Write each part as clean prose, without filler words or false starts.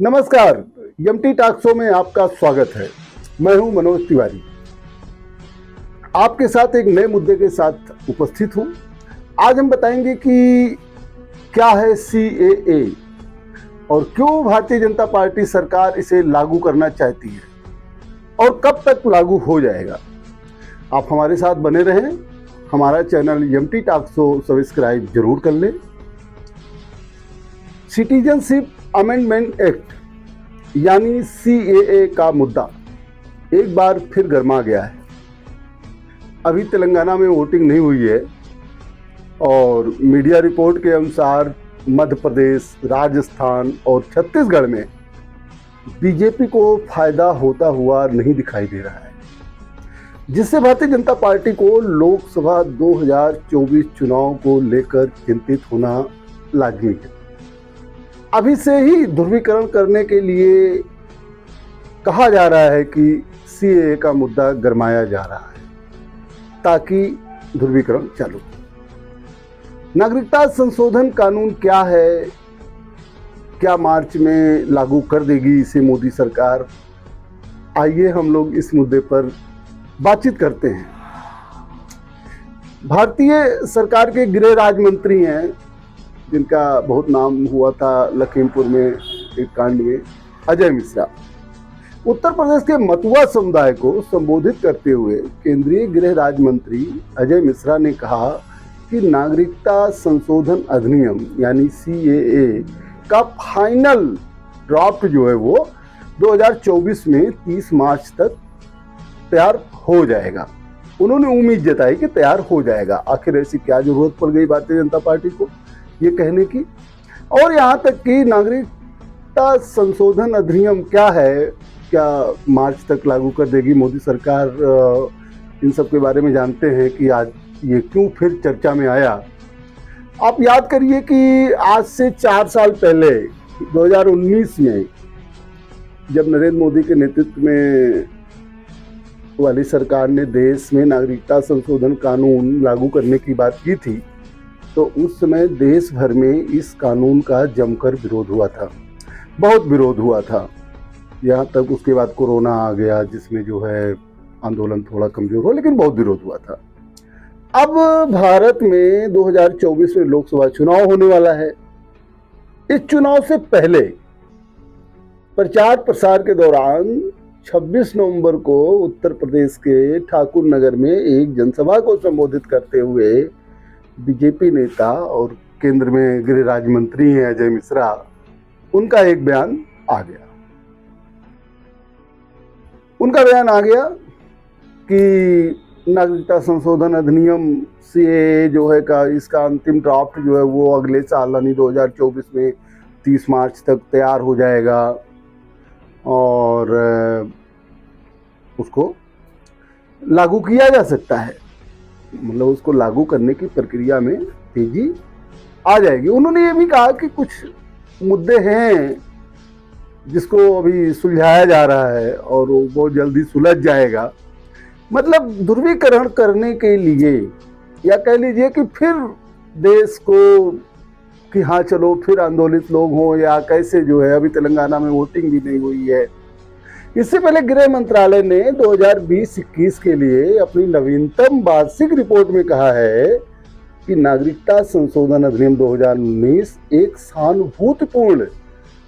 नमस्कार, यमटी talk show में आपका स्वागत है। मैं हूं मनोज तिवारी, आपके साथ एक नए मुद्दे के साथ उपस्थित हूं। आज हम बताएंगे कि क्या है CAA और क्यों भारतीय जनता पार्टी सरकार इसे लागू करना चाहती है और कब तक लागू हो जाएगा। आप हमारे साथ बने रहें। हमारा चैनल यमटी टॉक शो सब्सक्राइब जरूर कर लें। सिटीजनशिप अमेंडमेंट एक्ट यानी CAA का मुद्दा एक बार फिर गर्मा गया है। अभी तेलंगाना में वोटिंग नहीं हुई है और मीडिया रिपोर्ट के अनुसार मध्य प्रदेश, राजस्थान और छत्तीसगढ़ में बीजेपी को फायदा होता हुआ नहीं दिखाई दे रहा है, जिससे भारतीय जनता पार्टी को लोकसभा 2024 चुनाव को लेकर चिंतित होना लाजमी है। अभी से ही ध्रुवीकरण करने के लिए कहा जा रहा है कि CAA का मुद्दा गरमाया जा रहा है ताकि ध्रुवीकरण चालू हो। नागरिकता संशोधन कानून क्या है, क्या मार्च में लागू कर देगी इसे मोदी सरकार? आइए हम लोग इस मुद्दे पर बातचीत करते हैं। भारतीय सरकार के गृह राज्य मंत्री हैं जिनका बहुत नाम हुआ था लखीमपुर में एक कांड में, अजय मिश्रा। उत्तर प्रदेश के मतुआ समुदाय को संबोधित करते हुए केंद्रीय गृह राज्य मंत्री अजय मिश्रा ने कहा कि नागरिकता संशोधन अधिनियम यानी CAA का फाइनल ड्राफ्ट जो है वो 2024 में 30 मार्च तक तैयार हो जाएगा। उन्होंने उम्मीद जताई कि तैयार हो जाएगा। आखिर ऐसी क्या जरूरत पड़ गई भारतीय जनता पार्टी को ये कहने की? और यहाँ तक कि नागरिकता संशोधन अधिनियम क्या है, क्या मार्च तक लागू कर देगी मोदी सरकार, इन सब के बारे में जानते हैं कि आज ये क्यों फिर चर्चा में आया। आप याद करिए कि आज से 4 साल पहले 2019 में जब नरेंद्र मोदी के नेतृत्व में वाली सरकार ने देश में नागरिकता संशोधन कानून लागू करने की बात की थी, तो उस समय देश भर में इस कानून का जमकर विरोध हुआ था, बहुत विरोध हुआ था। यहाँ तक उसके बाद कोरोना आ गया जिसमें जो है आंदोलन थोड़ा कमजोर हुआ, लेकिन बहुत विरोध हुआ था। अब भारत में 2024 में लोकसभा चुनाव होने वाला है। इस चुनाव से पहले प्रचार प्रसार के दौरान 26 नवंबर को उत्तर प्रदेश के ठाकुर नगर में एक जनसभा को संबोधित करते हुए बीजेपी नेता और केंद्र में गृह राज्य मंत्री हैं अजय मिश्रा, उनका एक बयान आ गया। उनका बयान आ गया कि नागरिकता संशोधन अधिनियम CAA जो है का इसका अंतिम ड्राफ्ट जो है वो अगले साल यानी 2024 में 30 मार्च तक तैयार हो जाएगा और उसको लागू किया जा सकता है। मतलब उसको लागू करने की प्रक्रिया में तेजी आ जाएगी। उन्होंने ये भी कहा कि कुछ मुद्दे हैं जिसको अभी सुलझाया जा रहा है और वो बहुत जल्दी सुलझ जाएगा। मतलब ध्रुवीकरण करने के लिए, या कह लीजिए कि फिर देश को कि हाँ चलो फिर आंदोलित लोग हों, या कैसे जो है। अभी तेलंगाना में वोटिंग भी नहीं हुई है। इससे पहले गृह मंत्रालय ने 2020-21 के लिए अपनी नवीनतम वार्षिक रिपोर्ट में कहा है कि नागरिकता संशोधन अधिनियम 2019 एक सहानुभूतिपूर्ण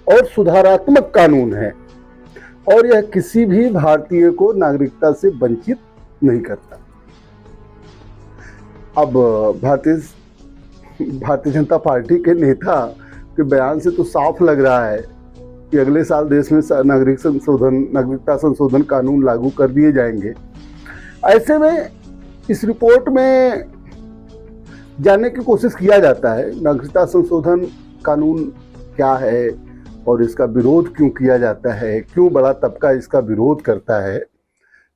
और सुधारात्मक कानून है और यह किसी भी भारतीय को नागरिकता से वंचित नहीं करता। अब भारतीय जनता पार्टी के नेता के बयान से तो साफ लग रहा है कि अगले साल देश में नागरिकता संशोधन कानून लागू कर दिए जाएंगे। ऐसे में इस रिपोर्ट में जानने की कोशिश किया जाता है नागरिकता संशोधन कानून क्या है और इसका विरोध क्यों किया जाता है, क्यों बड़ा तबका इसका विरोध करता है।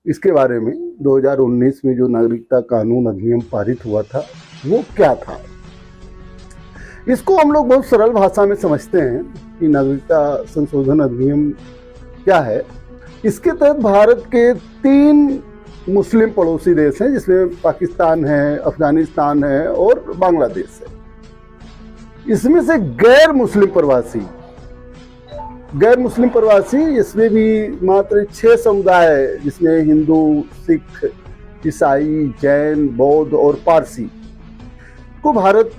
इसके बारे में 2019 में जो नागरिकता कानून अधिनियम पारित हुआ था वो क्या था, इसको हम लोग बहुत सरल भाषा में समझते हैं कि नागरिकता संशोधन अधिनियम क्या है। इसके तहत भारत के 3 मुस्लिम पड़ोसी देश हैं, जिसमें पाकिस्तान है, अफगानिस्तान है और बांग्लादेश है। इसमें से गैर मुस्लिम प्रवासी गैर मुस्लिम प्रवासी, इसमें भी मात्र 6 समुदाय जिसमें हिंदू, सिख, ईसाई, जैन, बौद्ध और पारसी को भारत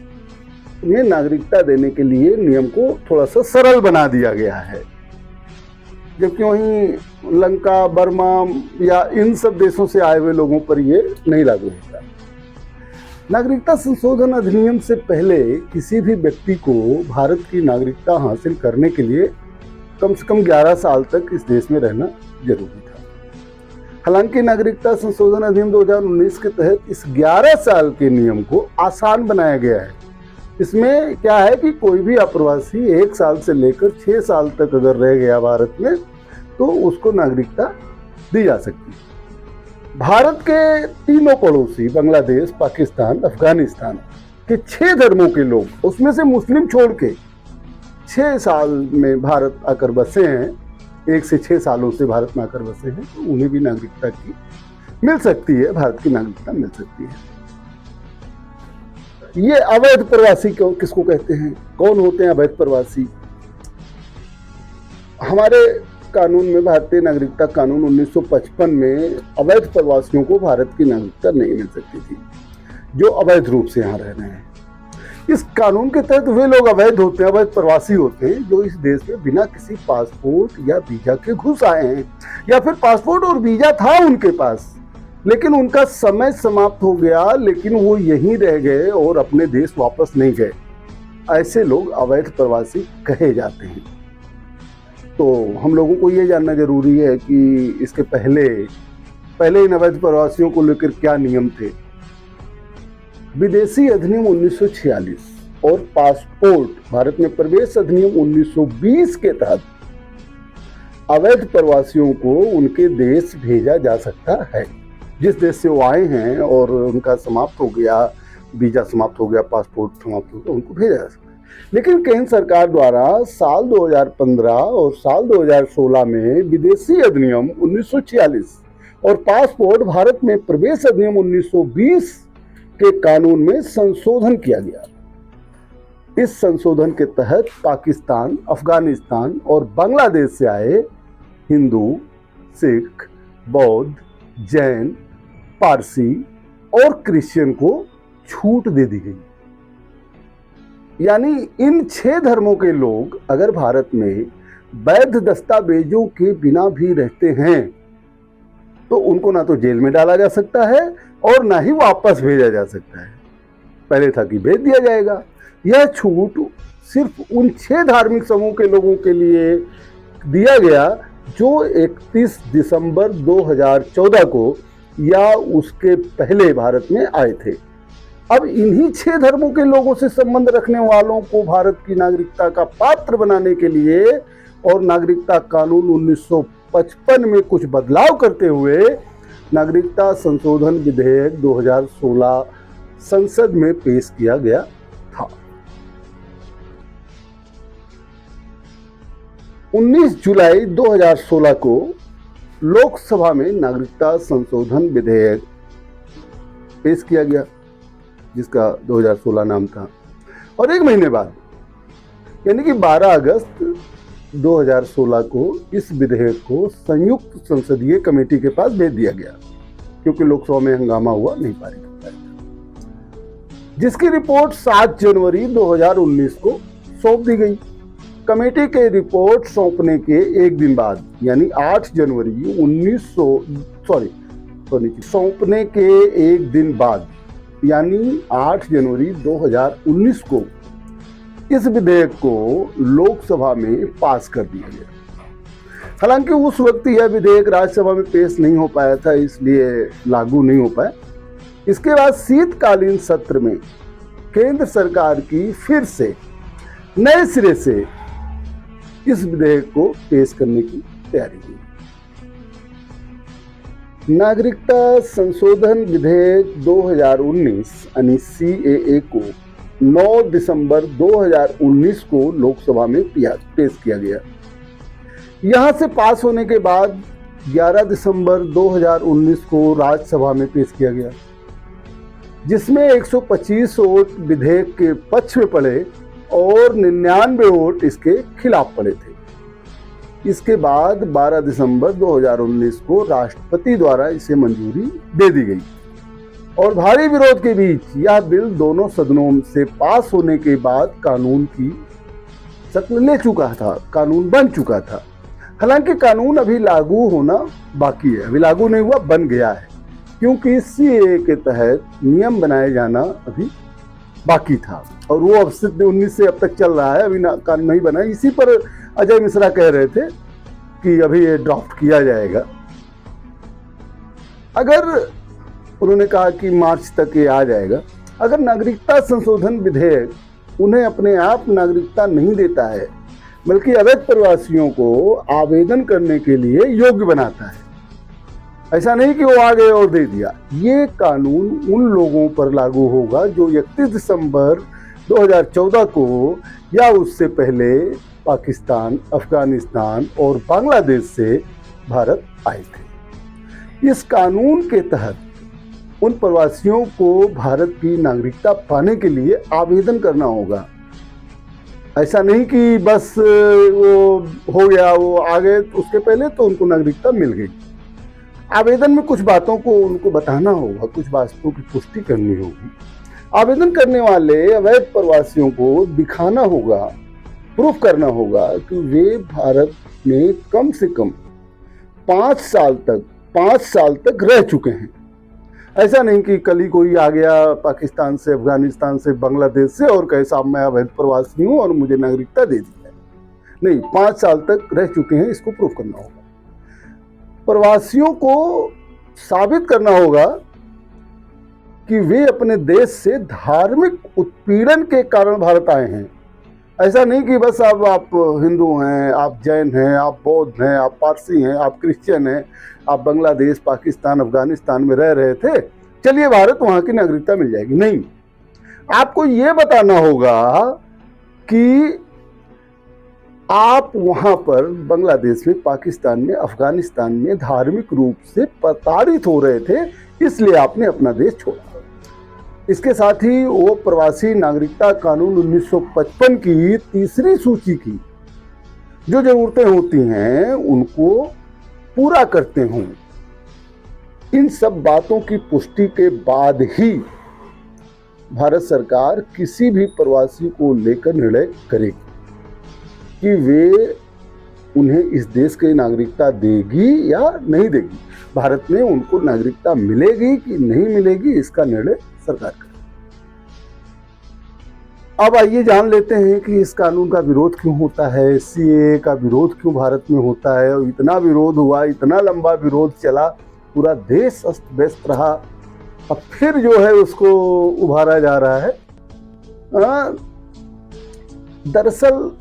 में नागरिकता देने के लिए नियम को थोड़ा सा सरल बना दिया गया है, जबकि वहीं लंका, बर्मा या इन सब देशों से आए हुए लोगों पर ये नहीं लागू होता। नागरिकता संशोधन अधिनियम से पहले किसी भी व्यक्ति को भारत की नागरिकता हासिल करने के लिए कम से कम 11 साल तक इस देश में रहना जरूरी था। हालांकि नागरिकता संशोधन अधिनियम 2019 के तहत इस 11 साल के नियम को आसान बनाया गया है। इसमें क्या है कि कोई भी अप्रवासी 1 साल से लेकर 6 साल तक अगर रह गया भारत में तो उसको नागरिकता दी जा सकती है। भारत के तीनों पड़ोसी बांग्लादेश, पाकिस्तान, अफगानिस्तान के 6 धर्मों के लोग, उसमें से मुस्लिम छोड़ के 6 साल में भारत आकर बसे हैं, 1 से 6 सालों से भारत में आकर बसे हैं, तो उन्हें भी नागरिकता की मिल सकती है, भारत की नागरिकता मिल सकती है। ये अवैध प्रवासी किसको कहते हैं? कौन होते हैं अवैध प्रवासी? हमारे कानून में, भारतीय नागरिकता कानून 1955 में अवैध प्रवासियों को भारत की नागरिकता नहीं मिल सकती थी, जो अवैध रूप से यहाँ रह रहे हैं। इस कानून के तहत वे लोग अवैध होते हैं, अवैध प्रवासी होते हैं, जो इस देश में बिना किसी पासपोर्ट या वीजा के घुस आए हैं, या फिर पासपोर्ट और वीजा था उनके पास लेकिन उनका समय समाप्त हो गया, लेकिन वो यहीं रह गए और अपने देश वापस नहीं गए। ऐसे लोग अवैध प्रवासी कहे जाते हैं। तो हम लोगों को ये जानना जरूरी है कि इसके पहले इन अवैध प्रवासियों को लेकर क्या नियम थे। विदेशी अधिनियम 1946 और पासपोर्ट भारत में प्रवेश अधिनियम 1920 के तहत अवैध प्रवासियों को उनके देश भेजा जा सकता है। जिस देश से वो आए हैं और उनका समाप्त हो गया, वीजा समाप्त हो गया, पासपोर्ट समाप्त हो गया, उनको भेजा जा सकता है। लेकिन केंद्र सरकार द्वारा साल 2015 और साल 2016 में विदेशी अधिनियम 1946 और पासपोर्ट भारत में प्रवेश अधिनियम 1920 के कानून में संशोधन किया गया। इस संशोधन के तहत पाकिस्तान, अफगानिस्तान और बांग्लादेश से आए हिंदू, सिख, बौद्ध, जैन, पारसी और क्रिश्चियन को छूट दे दी गई। यानी इन 6 धर्मों के लोग अगर भारत में वैध दस्तावेजों के बिना भी रहते हैं तो उनको ना तो जेल में डाला जा सकता है और ना ही वापस भेजा जा सकता है। पहले था कि भेज दिया जाएगा। यह छूट सिर्फ उन 6 धार्मिक समूह के लोगों के लिए दिया गया जो 31 दिसंबर 2014 को या उसके पहले भारत में आए थे। अब इन्हीं 6 धर्मों के लोगों से संबंध रखने वालों को भारत की नागरिकता का पात्र बनाने के लिए और नागरिकता कानून 1955 में कुछ बदलाव करते हुए नागरिकता संशोधन विधेयक 2016 संसद में पेश किया गया था। 19 जुलाई 2016 को लोकसभा में नागरिकता संशोधन विधेयक पेश किया गया, जिसका 2016 नाम था, और 1 महीने बाद यानी कि 12 अगस्त 2016 को इस विधेयक को संयुक्त संसदीय कमेटी के पास भेज दिया गया, क्योंकि लोकसभा में हंगामा हुआ, नहीं पारित हो पाया, जिसकी रिपोर्ट 7 जनवरी 2019 को सौंप दी गई। कमेटी के रिपोर्ट सौंपने के 1 दिन बाद यानी 8 जनवरी सौंपने के 1 दिन बाद यानी 8 जनवरी 2019 को इस विधेयक को लोकसभा में पास कर दिया गया। हालांकि उस वक्त यह विधेयक राज्यसभा में पेश नहीं हो पाया था, इसलिए लागू नहीं हो पाया। इसके बाद शीतकालीन सत्र में केंद्र सरकार की फिर से नए सिरे से इस विधेयक को पेश करने की तैयारी की। नागरिकता संशोधन विधेयक 2019 यानी CAA को 9 दिसंबर 2019 को लोकसभा में पेश किया गया। यहां से पास होने के बाद 11 दिसंबर 2019 को राज्यसभा में पेश किया गया, जिसमें 125 वोट विधेयक के पक्ष में पड़े और 99 वोट इसके खिलाफ पड़े थे। इसके बाद 12 दिसंबर 2019 को राष्ट्रपति द्वारा इसे मंजूरी दे दी गई और भारी विरोध के बीच यह बिल दोनों सदनों से पास होने के बाद कानून की शक्ल ले चुका था, कानून बन चुका था। हालांकि कानून अभी लागू होना बाकी है, अभी लागू नहीं हुआ, बन गया है, क्योंकि सीएए के तहत नियम बनाए जाना अभी बाकी था और वो अब से 19 से अब तक चल रहा है, अभी कानून नहीं बना। इसी पर अजय मिश्रा कह रहे थे कि अभी ये ड्राफ्ट किया जाएगा। अगर उन्होंने कहा कि मार्च तक ये आ जाएगा, अगर नागरिकता संशोधन विधेयक उन्हें अपने आप नागरिकता नहीं देता है बल्कि अवैध प्रवासियों को आवेदन करने के लिए योग्य बनाता है, ऐसा नहीं कि वो आ गए और दे दिया, ये कानून उन लोगों पर लागू होगा जो 31 दिसंबर 2014 को या उससे पहले पाकिस्तान, अफगानिस्तान और बांग्लादेश से भारत आए थे। इस कानून के तहत उन प्रवासियों को भारत की नागरिकता पाने के लिए आवेदन करना होगा। ऐसा नहीं कि बस वो हो गया, वो आ गए उसके पहले तो उनको नागरिकता मिल गई। आवेदन में कुछ बातों को उनको बताना होगा, कुछ बातों की पुष्टि करनी होगी। आवेदन करने वाले अवैध प्रवासियों को दिखाना होगा, प्रूफ करना होगा कि वे भारत में कम से कम 5 साल तक रह चुके हैं। ऐसा नहीं कि कल ही कोई आ गया पाकिस्तान से, अफगानिस्तान से, बांग्लादेश से और कहे साहब मैं अवैध प्रवासी हूँ और मुझे नागरिकता दे दी है। नहीं, 5 साल तक रह चुके हैं, इसको प्रूफ करना होगा। प्रवासियों को साबित करना होगा कि वे अपने देश से धार्मिक उत्पीड़न के कारण भारत आए हैं। ऐसा नहीं कि बस अब आप हिंदू हैं, आप जैन हैं, आप बौद्ध हैं, आप पारसी हैं, आप क्रिश्चियन हैं, आप बांग्लादेश, पाकिस्तान, अफगानिस्तान में रह रहे थे, चलिए भारत वहाँ की नागरिकता मिल जाएगी। नहीं, आपको ये बताना होगा कि आप वहाँ पर बांग्लादेश में, पाकिस्तान में, अफगानिस्तान में धार्मिक रूप से प्रताड़ित हो रहे थे, इसलिए आपने अपना देश छोड़ा। इसके साथ ही वो प्रवासी नागरिकता कानून 1955 की तीसरी सूची की जो जरूरतें होती हैं उनको पूरा करते हों। इन सब बातों की पुष्टि के बाद ही भारत सरकार किसी भी प्रवासी को लेकर निर्णय करेगी कि वे उन्हें इस देश की नागरिकता देगी या नहीं देगी। भारत में उनको नागरिकता मिलेगी कि नहीं मिलेगी, इसका निर्णय सरकार करे। अब आइए जान लेते हैं कि इस कानून का विरोध क्यों होता है, सीएए का विरोध क्यों भारत में होता है। और इतना विरोध हुआ, इतना लंबा विरोध चला, पूरा देश अस्त व्यस्त रहा, अब फिर जो है उसको उभारा जा रहा है। दरअसल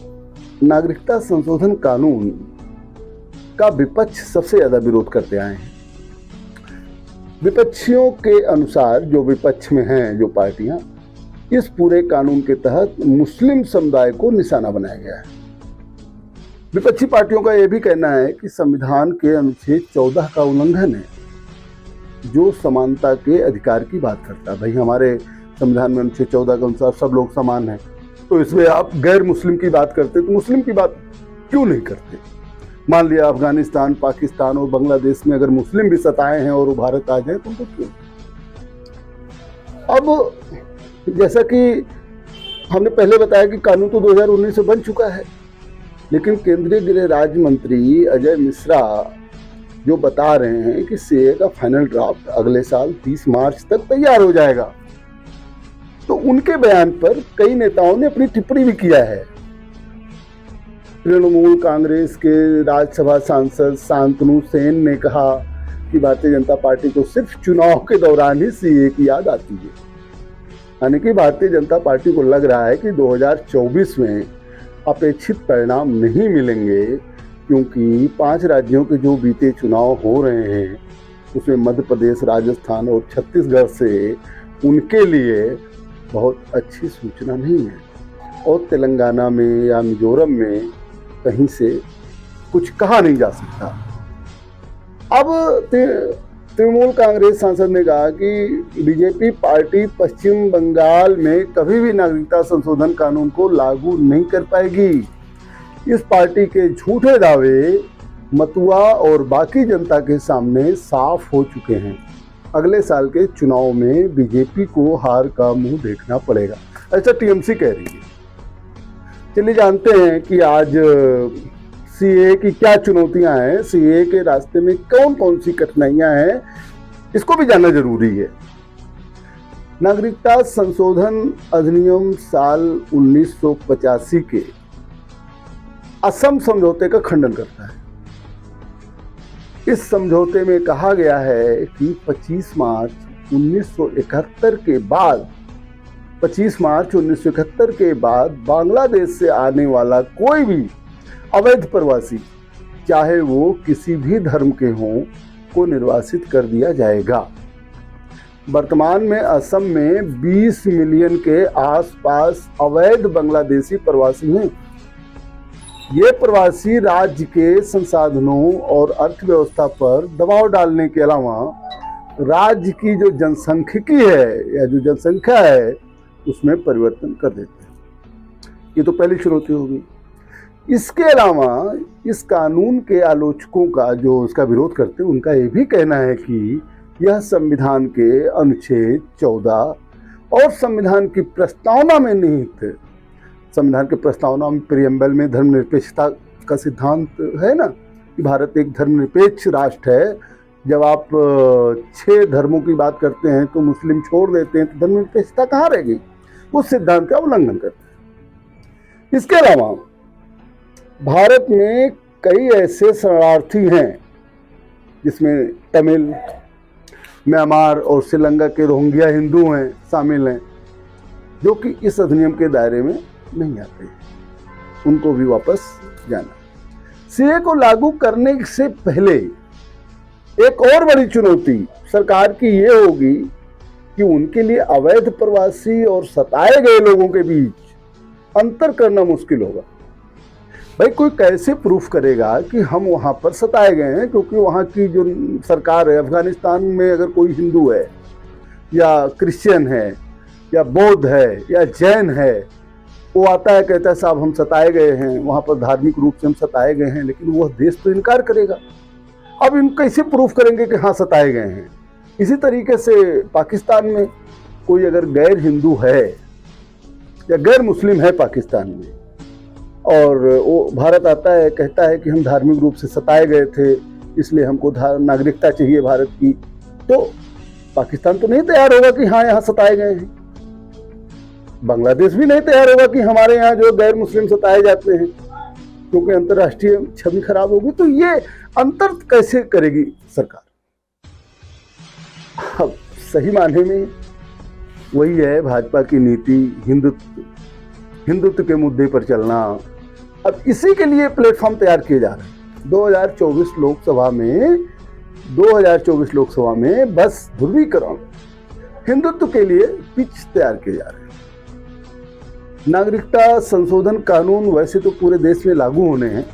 नागरिकता संशोधन कानून का विपक्ष सबसे ज्यादा विरोध करते आए हैं। विपक्षियों के अनुसार, जो विपक्ष में हैं जो पार्टियां, इस पूरे कानून के तहत मुस्लिम समुदाय को निशाना बनाया गया है। विपक्षी पार्टियों का यह भी कहना है कि संविधान के अनुच्छेद 14 का उल्लंघन है, जो समानता के अधिकार की बात करता है। भाई हमारे संविधान में अनुच्छेद 14 के अनुसार सब लोग समान हैं, तो इसमें आप गैर मुस्लिम की बात करते तो मुस्लिम की बात क्यों नहीं करते। मान लिया अफगानिस्तान, पाकिस्तान और बांग्लादेश में अगर मुस्लिम भी सताए हैं और वो भारत आ जाए तो उनको क्यों। अब जैसा कि हमने पहले बताया कि कानून तो 2019 से बन चुका है, लेकिन केंद्रीय गृह राज्य मंत्री अजय मिश्रा जो बता रहे हैं कि सीएए का फाइनल ड्राफ्ट अगले साल 30 मार्च तक तैयार हो जाएगा, तो उनके बयान पर कई नेताओं ने अपनी टिप्पणी भी किया है। तृणमूल कांग्रेस के राज्यसभा सांसद शांतनु सेन ने कहा कि भारतीय जनता पार्टी को सिर्फ चुनाव के दौरान ही सीएए की याद आती है। यानी कि भारतीय जनता पार्टी को लग रहा है कि 2024 में अपेक्षित परिणाम नहीं मिलेंगे, क्योंकि 5 राज्यों के जो बीते चुनाव हो रहे हैं उसमें मध्य प्रदेश, राजस्थान और छत्तीसगढ़ से उनके लिए बहुत अच्छी सूचना नहीं है, और तेलंगाना में या मिजोरम में कहीं से कुछ कहा नहीं जा सकता। अब तृणमूल कांग्रेस सांसद ने कहा कि बीजेपी पार्टी पश्चिम बंगाल में कभी भी नागरिकता संशोधन कानून को लागू नहीं कर पाएगी, इस पार्टी के झूठे दावे मतुआ और बाकी जनता के सामने साफ हो चुके हैं। अगले साल के चुनाव में बीजेपी को हार का मुंह देखना पड़ेगा, ऐसा टीएमसी कह रही है। चलिए जानते हैं कि आज सीए की क्या चुनौतियां हैं, सीए के रास्ते में कौन कौन सी कठिनाइयां हैं, इसको भी जानना जरूरी है। नागरिकता संशोधन अधिनियम साल 1985 के असम समझौते का खंडन करता है। इस समझौते में कहा गया है कि 25 मार्च 1971 के बाद 25 मार्च 1971 के बाद बांग्लादेश से आने वाला कोई भी अवैध प्रवासी, चाहे वो किसी भी धर्म के हों, को निर्वासित कर दिया जाएगा। वर्तमान में असम में 20 मिलियन के आसपास अवैध बांग्लादेशी प्रवासी हैं। ये प्रवासी राज्य के संसाधनों और अर्थव्यवस्था पर दबाव डालने के अलावा राज्य की जो जनसांख्यिकी है या जो जनसंख्या है उसमें परिवर्तन कर देते हैं। ये तो पहली चुनौती होगी। इसके अलावा इस कानून के आलोचकों का, जो इसका विरोध करते हैं, उनका ये भी कहना है कि यह संविधान के अनुच्छेद 14 और संविधान की प्रस्तावना में निहित है। संविधान के प्रस्तावना में प्रियम्बल में धर्मनिरपेक्षता का सिद्धांत है ना, कि भारत एक धर्मनिरपेक्ष राष्ट्र है। जब आप 6 धर्मों की बात करते हैं तो मुस्लिम छोड़ देते हैं, तो धर्मनिरपेक्षता कहाँ रह गई? उस सिद्धांत का उल्लंघन करते हैं। इसके अलावा भारत में कई ऐसे शरणार्थी हैं जिसमें तमिल, म्यांमार और श्रीलंका के रोहिंग्या हिंदू हैं, शामिल हैं, जो कि इस अधिनियम के दायरे में नहीं आते, उनको भी वापस जाना। सीए को लागू करने से पहले एक और बड़ी चुनौती सरकार की ये होगी कि उनके लिए अवैध प्रवासी और सताए गए लोगों के बीच अंतर करना मुश्किल होगा। भाई कोई कैसे प्रूफ करेगा कि हम वहाँ पर सताए गए हैं? क्योंकि वहाँ की जो सरकार है, अफगानिस्तान में अगर कोई हिंदू है या क्रिश्चियन है या बौद्ध है या जैन है, वो आता है, कहता है साहब हम सताए गए हैं, वहाँ पर धार्मिक रूप से हम सताए गए हैं, लेकिन वह देश तो इनकार करेगा। अब इन कैसे प्रूफ करेंगे कि हाँ सताए गए हैं? इसी तरीके से पाकिस्तान में कोई अगर गैर हिंदू है या गैर मुस्लिम है पाकिस्तान में, और वो भारत आता है, कहता है कि हम धार्मिक रूप से सताए गए थे, इसलिए हमको नागरिकता चाहिए भारत की, तो पाकिस्तान तो नहीं तैयार होगा कि हाँ यहाँ सताए गए हैं। बांग्लादेश भी नहीं तैयार होगा कि हमारे यहाँ जो गैर मुस्लिम सताए जाते हैं, क्योंकि अंतर्राष्ट्रीय छवि खराब होगी। तो ये अंतर कैसे करेगी सरकार? अब सही मायने में वही है भाजपा की नीति, हिंदुत्व के मुद्दे पर चलना। अब इसी के लिए प्लेटफॉर्म तैयार किए जा रहे हैं। 2024 लोकसभा में बस ध्रुवीकरण, हिंदुत्व के लिए पिच तैयार किए जा रहे हैं। नागरिकता संशोधन कानून वैसे तो पूरे देश में लागू होने हैं,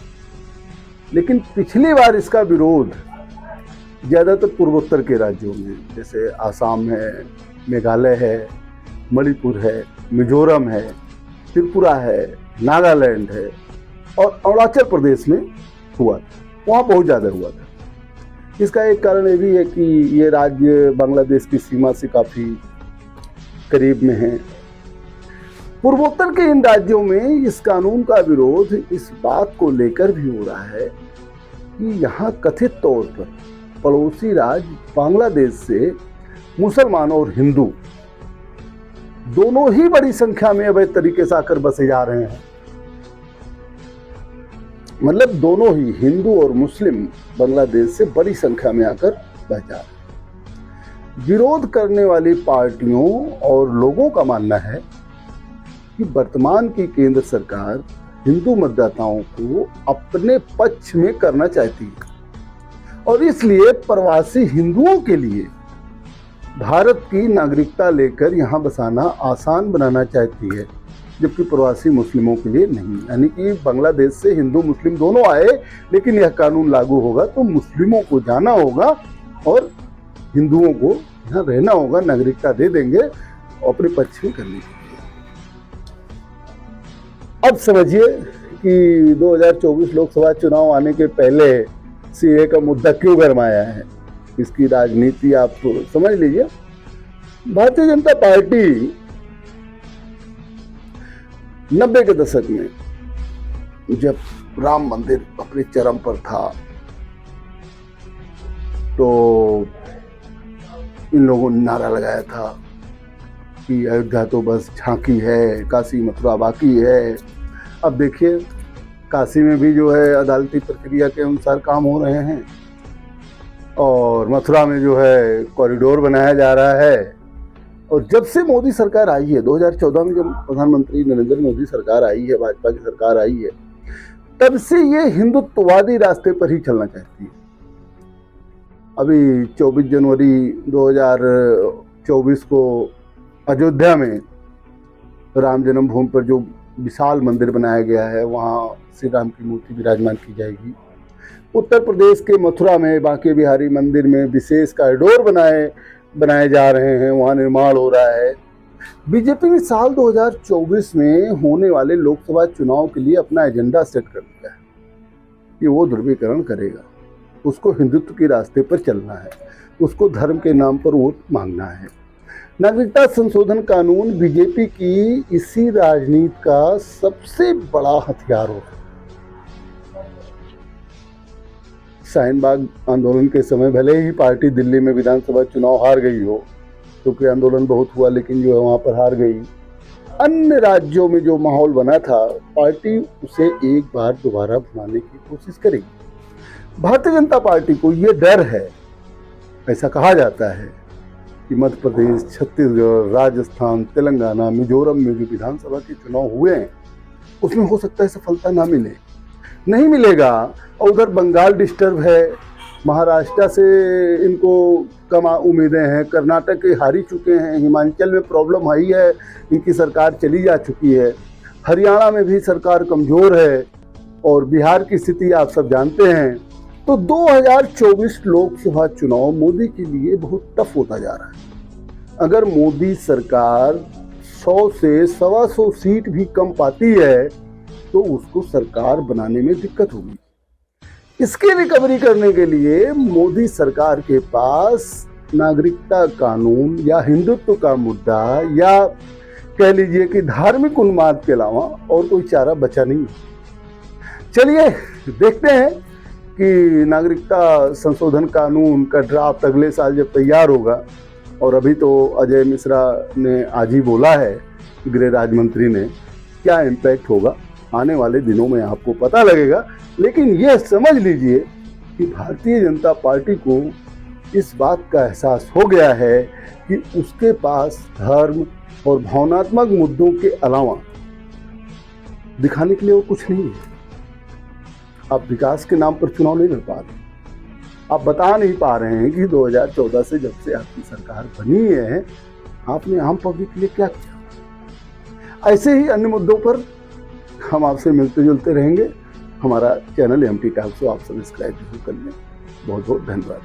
लेकिन पिछली बार इसका विरोध ज़्यादातर पूर्वोत्तर के राज्यों में, जैसे आसाम है, मेघालय है, मणिपुर है, मिजोरम है, त्रिपुरा है, नागालैंड है और अरुणाचल प्रदेश में हुआ था। वहाँ बहुत ज़्यादा हुआ था। इसका एक कारण ये भी है कि ये राज्य बांग्लादेश की सीमा से काफ़ी करीब में है। पूर्वोत्तर के इन राज्यों में इस कानून का विरोध इस बात को लेकर भी हो रहा है कि यहाँ कथित तौर पर पड़ोसी राज्य बांग्लादेश से मुसलमान और हिंदू दोनों ही बड़ी संख्या में अवैध तरीके से आकर बसे जा रहे हैं। मतलब दोनों ही, हिंदू और मुस्लिम, बांग्लादेश से बड़ी संख्या में आकर बस जा रहे हैं। विरोध करने वाली पार्टियों और लोगों का मानना है कि वर्तमान की केंद्र सरकार हिंदू मतदाताओं को अपने पक्ष में करना चाहती है और इसलिए प्रवासी हिंदुओं के लिए भारत की नागरिकता लेकर यहाँ बसाना आसान बनाना चाहती है, जबकि प्रवासी मुस्लिमों के लिए नहीं। यानी कि बांग्लादेश से हिंदू मुस्लिम दोनों आए, लेकिन यह कानून लागू होगा तो मुस्लिमों को जाना होगा और हिंदुओं को यहाँ रहना होगा, नागरिकता दे देंगे अपने पक्ष में करने के लिए। अब समझिए कि 2024 लोकसभा चुनाव आने के पहले सीए का मुद्दा क्यों गरमाया है, इसकी राजनीति आप समझ लीजिए। भारतीय जनता पार्टी 90 के दशक में जब राम मंदिर अपने चरम पर था तो इन लोगों ने नारा लगाया था कि अयोध्या तो बस झांकी है, काशी मथुरा बाकी है। अब देखिए काशी में भी जो है अदालती प्रक्रिया के अनुसार काम हो रहे हैं और मथुरा में जो है कॉरिडोर बनाया जा रहा है। और जब से मोदी सरकार आई है, 2014 में जब प्रधानमंत्री नरेंद्र मोदी सरकार आई है, भाजपा की सरकार आई है, तब से ये हिंदुत्ववादी रास्ते पर ही चलना चाहती है। अभी 24 जनवरी 2024 को अयोध्या में राम जन्मभूमि पर जो विशाल मंदिर बनाया गया है, वहाँ श्री राम की मूर्ति विराजमान की जाएगी। उत्तर प्रदेश के मथुरा में बांके बिहारी मंदिर में विशेष कॉरिडोर बनाए जा रहे हैं, वहाँ निर्माण हो रहा है। बीजेपी ने साल 2024 में होने वाले लोकसभा चुनाव के लिए अपना एजेंडा सेट कर दिया है कि वो ध्रुवीकरण करेगा, उसको हिंदुत्व के रास्ते पर चलना है, उसको धर्म के नाम पर वोट मांगना है। नागरिकता संशोधन कानून बीजेपी की इसी राजनीति का सबसे बड़ा हथियार होता है। शाहीन बाग आंदोलन के समय भले ही पार्टी दिल्ली में विधानसभा चुनाव हार गई हो, क्योंकि आंदोलन बहुत हुआ, लेकिन जो है वहाँ पर हार गई। अन्य राज्यों में जो माहौल बना था, पार्टी उसे एक बार दोबारा बनाने की कोशिश करेगी। भारतीय जनता पार्टी को ये डर है, ऐसा कहा जाता है कि मध्य प्रदेश, छत्तीसगढ़, राजस्थान, तेलंगाना, मिजोरम में जो विधानसभा के चुनाव हुए हैं उसमें हो सकता है सफलता ना मिले, नहीं मिलेगा। और उधर बंगाल डिस्टर्ब है, महाराष्ट्र से इनको कम उम्मीदें हैं, कर्नाटक के हारी चुके हैं, हिमाचल में प्रॉब्लम आई है, इनकी सरकार चली जा चुकी है, हरियाणा में भी सरकार कमज़ोर है और बिहार की स्थिति आप सब जानते हैं। तो 2024 लोकसभा चुनाव मोदी के लिए बहुत टफ होता जा रहा है। अगर मोदी सरकार 100 से 125 सीट भी कम पाती है तो उसको सरकार बनाने में दिक्कत होगी। इसकी रिकवरी करने के लिए मोदी सरकार के पास नागरिकता कानून या हिंदुत्व का मुद्दा या कह लीजिए कि धार्मिक उन्माद के अलावा और कोई चारा बचा नहीं। चलिए देखते हैं कि नागरिकता संशोधन कानून का ड्राफ्ट अगले साल जब तैयार होगा, और अभी तो अजय मिश्रा ने आज ही बोला है, गृह राज्य मंत्री ने, क्या इम्पैक्ट होगा आने वाले दिनों में आपको पता लगेगा। लेकिन यह समझ लीजिए कि भारतीय जनता पार्टी को इस बात का एहसास हो गया है कि उसके पास धर्म और भावनात्मक मुद्दों के अलावा दिखाने के लिए वो कुछ नहीं है। आप विकास के नाम पर चुनाव नहीं लड़ पा रहे, आप बता नहीं पा रहे हैं कि 2014 से जब से आपकी सरकार बनी है आपने आम पब्लिक के लिए क्या किया। ऐसे ही अन्य मुद्दों पर हम आपसे मिलते जुलते रहेंगे। हमारा चैनल एमटी टॉक्स को आप सब्सक्राइब जरूर कर लें। बहुत बहुत धन्यवाद।